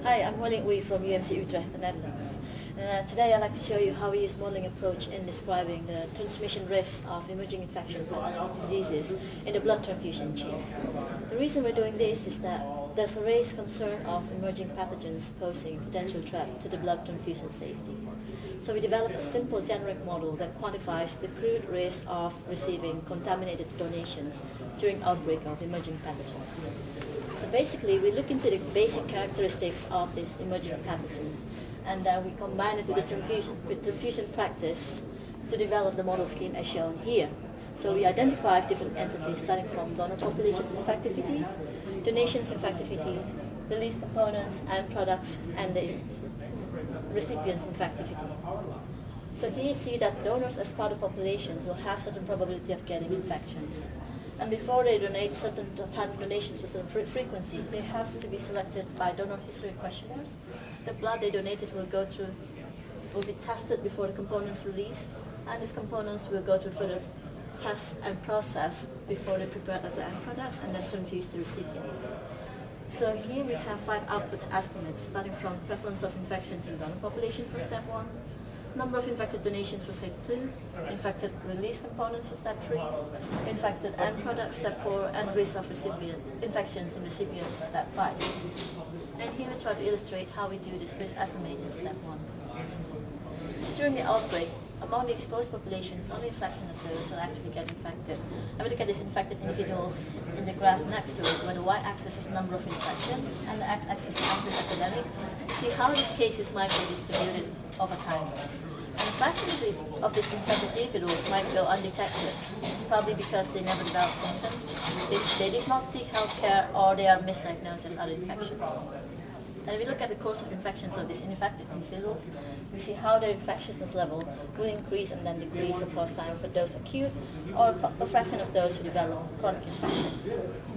Hi, I'm Molly Wee from UMC Utrecht, the Netherlands. Today I'd like to show you how we use modeling approach in describing the transmission risks of emerging infectious diseases in the blood transfusion chain. The reason we're doing this is that there's a raised concern of emerging pathogens posing potential threat to the blood transfusion safety. So we developed a simple generic model that quantifies the crude risk of receiving contaminated donations during outbreak of emerging pathogens. So basically, we look into the basic characteristics of these emerging pathogens, and we combine it with transfusion practice to develop the model scheme as shown here. So we identify different entities starting from donor populations infectivity, donations infectivity, release components and products, and the recipients infectivity. So here you see that donors as part of populations will have certain probability of getting infections. And before they donate certain type of donations with certain frequency, they have to be selected by donor history questionnaires. The blood they donated will be tested before the components released, and these components will go through further tests and process before they're prepared as end products and then transfused to recipients. So here we have 5 output estimates, starting from prevalence of infections in donor population for step 1, number of infected donations for step 2, infected release components for step 3, infected end products step 4, and risk of infections in recipients step 5. And here we try to illustrate how we do this risk estimate in step 1. During the outbreak, among the exposed population, it's only a fraction of those who actually get infected. And we look at these infected individuals in the graph next to it, where the y-axis is number of infections and the x-axis is the epidemic. You see how these cases might be distributed over time. And a fraction of these infected individuals might go undetected, probably because they never developed symptoms, they did not seek health care, or they are misdiagnosed as other infections. And if we look at the course of infections of these infected individuals, we see how their infectiousness level will increase and then decrease across time for those acute, or a fraction of those who develop chronic infections.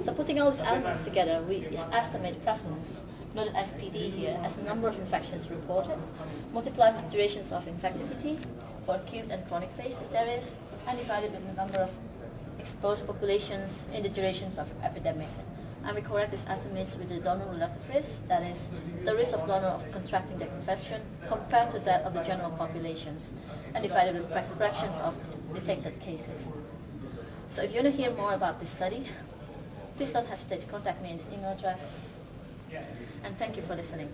So putting all these elements together, we estimate prevalence, noted as PD here, as the number of infections reported, multiplied with durations of infectivity for acute and chronic phase if there is, and divided with the number of exposed populations in the durations of epidemics. And we correct these estimates with the donor relative risk, that is, the risk of donor of contracting the infection compared to that of the general populations, and divided with fractions of detected cases. So if you want to hear more about this study, please don't hesitate to contact me in this email address. And thank you for listening.